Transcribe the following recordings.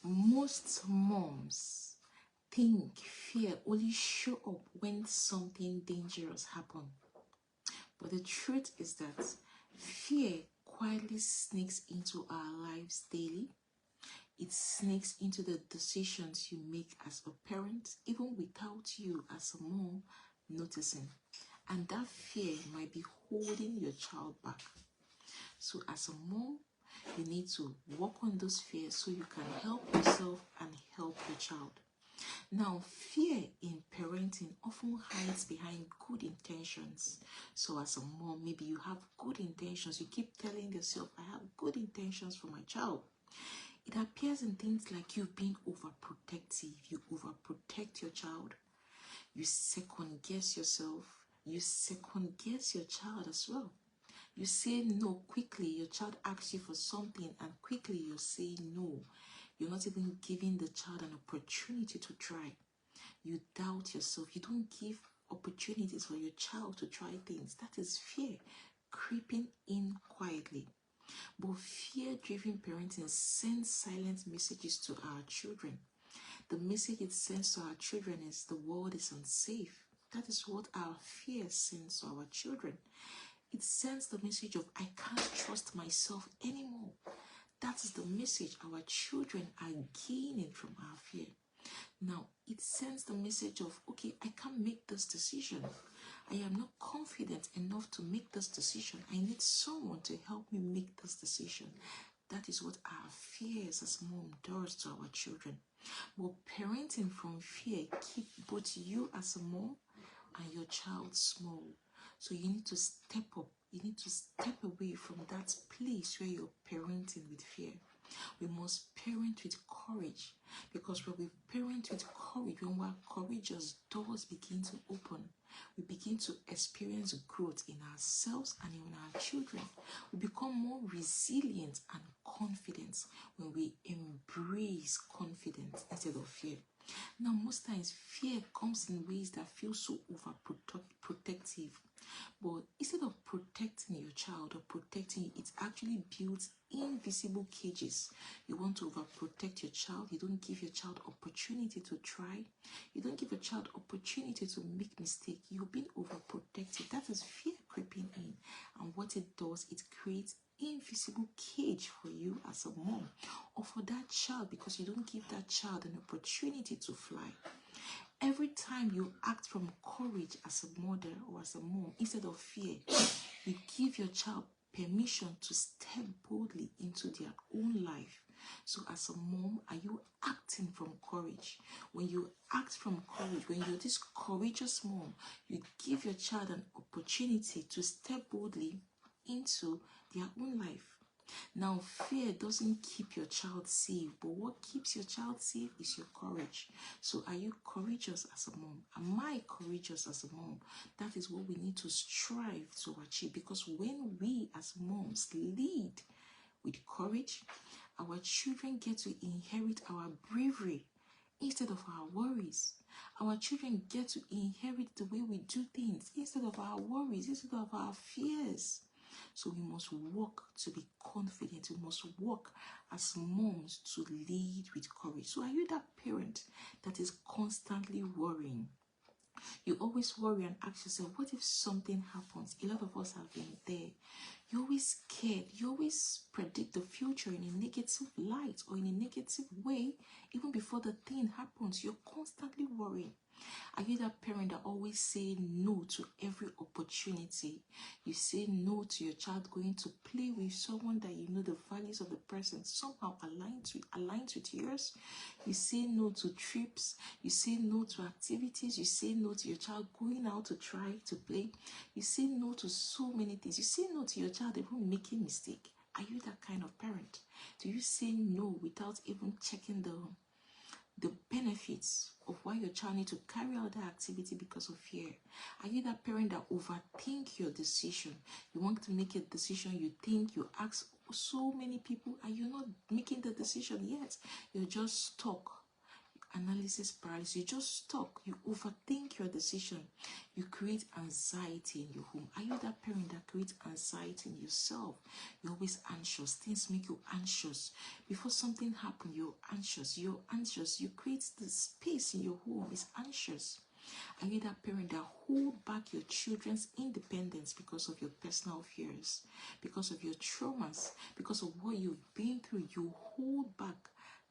Most moms think fear only show up when something dangerous happens. But the truth is that fear quietly sneaks into our lives daily. It sneaks into the decisions you make as a parent, even without you as a mom noticing. And that fear might be holding your child back. So as a mom, you need to work on those fears so you can help yourself and help your child. Now, fear in parenting often hides behind good intentions. So as a mom, maybe you have good intentions. You keep telling yourself, I have good intentions for my child. It appears in things like you've been overprotective. You overprotect your child. You second guess yourself. You second guess your child as well. You say no quickly. Your child asks you for something and quickly you say no. You're not even giving the child an opportunity to try. You doubt yourself. You don't give opportunities for your child to try things. That is fear creeping in quietly. But fear-driven parenting sends silent messages to our children. The message it sends to our children is the world is unsafe. That is what our fear sends to our children. It sends the message of I can't trust myself anymore. That is the message our children are gaining from our fear. Now, it sends the message of, okay, I can't make this decision. I am not confident enough to make this decision. I need someone to help me make this decision. That is what our fears as mom does to our children. But parenting from fear keep both you as a mom and your child small. So you need to step up. You need to step away from that place where you're parenting with fear. We must parent with courage, because when we parent with courage, when we're courageous, doors begin to open. We begin to experience growth in ourselves and in our children. We become more resilient and confident when we embrace confidence instead of fear. Now, most times, fear comes in ways that feel so overprotective. But instead of protecting your child or protecting you, it actually builds invisible cages. You want to overprotect your child. You don't give your child opportunity to try. You don't give your child opportunity to make mistakes. You've been overprotected. That is fear creeping in. And what it does, it creates invisible cage for you as a mom or for that child, because you don't give that child an opportunity to fly. Every time you act from courage as a mother or as a mom instead of fear, you give your child permission to step boldly into their own life. So as a mom, are you acting from courage? When you act from courage, when you're this courageous mom, you give your child an opportunity to step boldly into their own life. Now, fear doesn't keep your child safe, but what keeps your child safe is your courage. So are you courageous as a mom? Am I courageous as a mom? That is what we need to strive to achieve, because when we as moms lead with courage, our children get to inherit our bravery instead of our worries. Our children get to inherit the way we do things instead of our worries, instead of our fears. So we must work to be confident. We must work as moms to lead with courage. So are you that parent that is constantly worrying? You always worry and ask yourself, what if something happens? A lot of us have been there. You're always scared. You always predict the future in a negative light or in a negative way. Even before the thing happens, you're constantly worrying. Are you that parent that always say no to every opportunity? You say no to your child going to play with someone that you know the values of the person somehow aligns with yours. You say no to trips. You say no to activities. You say no to your child going out to try to play. You say no to so many things. You say no to your child even making mistake. Are you that kind of parent? Do you say no without even checking the benefits of why your child needs to carry out that activity because of fear? Are you that parent that overthink your decision? You want to make a decision, you think, you ask so many people, and you're not making the decision yet. You're just stuck. analysis paralysis. You just stuck. You overthink your decision. You create anxiety in your home. Are you that parent that creates anxiety in yourself? You're always anxious. Things make you anxious. Before something happens, you're anxious. You're anxious. You create the space in your home. It's anxious. Are you that parent that hold back your children's independence because of your personal fears, because of your traumas, because of what you've been through? You hold back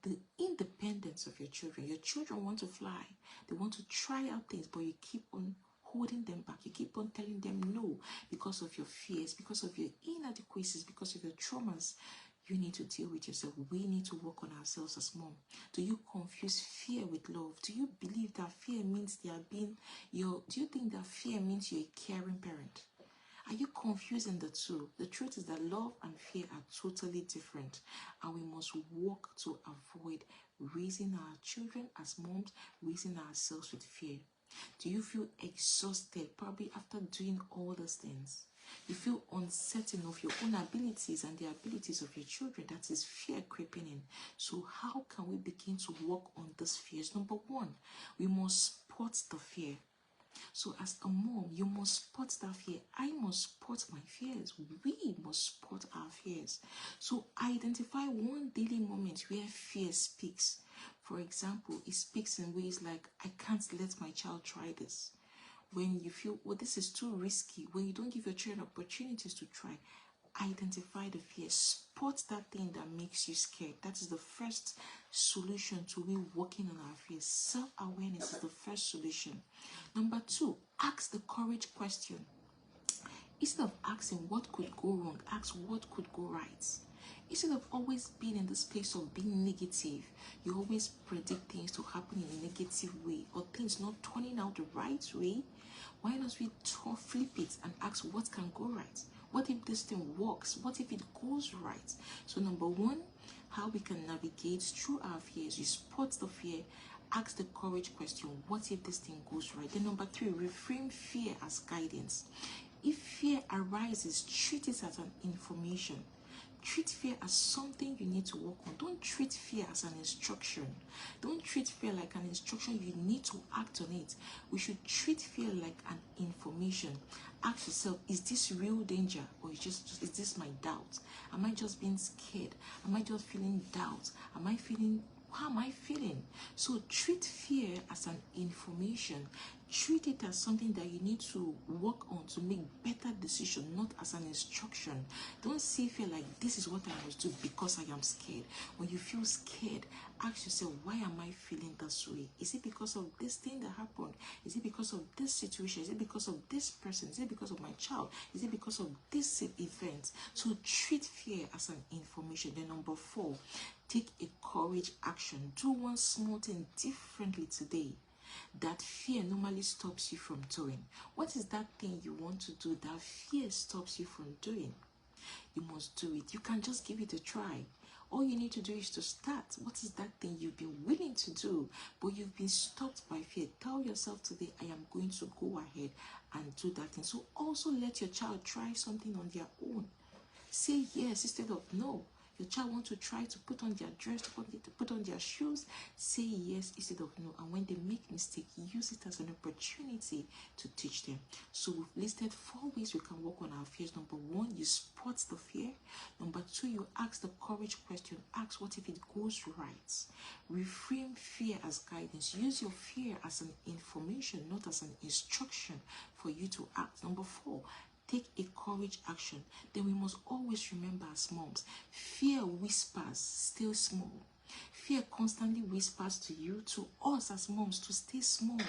the independence of your children. Your children want to fly. They want to try out things, but you keep on holding them back. You keep on telling them no because of your fears, because of your inadequacies, because of your traumas. You need to deal with yourself. We need to work on ourselves as mom. Do you confuse fear with love? Do you believe that fear means they are being your? Do you think that fear means you're a caring parent? Are you confusing the two? The truth is that love and fear are totally different, and we must work to avoid raising our children as moms, raising ourselves with fear. Do you feel exhausted probably after doing all those things? You feel uncertain of your own abilities and the abilities of your children. That is fear creeping in. So how can we begin to work on these fears? Number one, we must spot the fear. So as a mom, you must spot that fear. I must spot my fears. We must spot our fears. So identify one daily moment where fear speaks. For example, it speaks in ways like, I can't let my child try this. When you feel, well, this is too risky, when you don't give your children opportunities to try, identify the fear. Spot that thing that makes you scared. That is the first solution to we working on our fears. Self-awareness is the first solution. Number two, ask the courage question. Instead of asking what could go wrong, ask what could go right. Instead of always being in this place of being negative, you always predict things to happen in a negative way or things not turning out the right way. Why not we flip it and ask what can go right? What if this thing works? What if it goes right? So number one, how we can navigate through our fears. You spot the fear, ask the courage question, what if this thing goes right? Then number three, reframe fear as guidance. If fear arises, treat it as an information. Treat fear as something you need to work on. Don't treat fear as an instruction. Don't treat fear like an instruction. You need to act on it. We should treat fear like an information. Ask yourself, is this real danger or is this my doubt? Am I just being scared? Am I just feeling doubt? How am I feeling? So treat fear as an information. Treat it as something that you need to work on to make better decisions, not as an instruction. Don't see fear like this is what I must do because I am scared. When you feel scared, ask yourself, why am I feeling this way? Is it because of this thing that happened? Is it because of this situation? Is it because of this person? Is it because of my child? Is it because of this event? So treat fear as an information. Then number four, take a courage action. Do one small thing differently today that fear normally stops you from doing. What is that thing you want to do that fear stops you from doing? You must do it. You can't just give it a try. All you need to do is to start. What is that thing you've been willing to do, but you've been stopped by fear? Tell yourself today, I am going to go ahead and do that thing. So also let your child try something on their own. Say yes instead of no. Your child wants to try to put on their dress, to put on their shoes. Say yes instead of no. And when they make mistake, use it as an opportunity to teach them. So we've listed 4 ways we can work on our fears. Number one, you spot the fear. Number two, you ask the courage question. Ask what if it goes right. Reframe fear as guidance. Use your fear as an information, not as an instruction for you to act. Number four, take a courage action. Then we must always remember as moms, fear whispers, stay small. Fear constantly whispers to you, to us as moms, to stay small.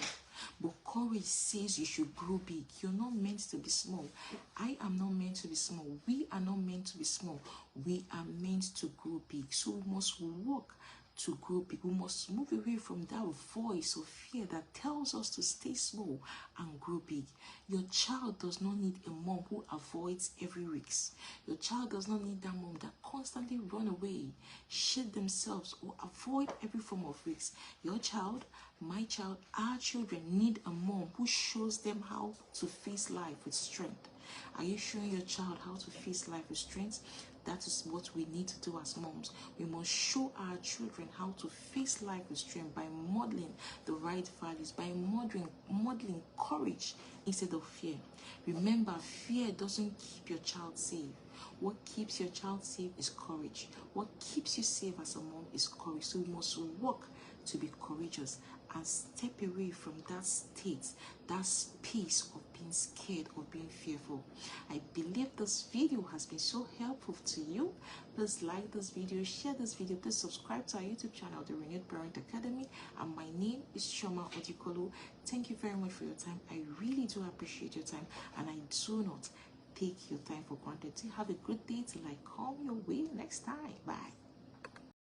But courage says you should grow big. You're not meant to be small. I am not meant to be small. We are not meant to be small. We are meant to grow big. So we must work to grow big. We must move away from that voice of fear that tells us to stay small and grow big. Your child does not need a mom who avoids every risk. Your child does not need that mom that constantly run away, shed themselves, or avoid every form of risk. Your child, my child, our children need a mom who shows them how to face life with strength. Are you showing your child how to face life with strength? That is what we need to do as moms. We must show our children how to face life with strength by modeling the right values, by modeling courage instead of fear. Remember, fear doesn't keep your child safe. What keeps your child safe is courage. What keeps you safe as a mom is courage. So we must work to be courageous and step away from that state, that space of being scared or being fearful. I believe this video has been so helpful to you. Please like this video, share this video, please subscribe to our YouTube channel, The Renewed Parent Academy. And my name is Chioma Odikolu. Thank you very much for your time. I really do appreciate your time, and I do not take your time for granted. Have a good day till I come your way next time. Bye.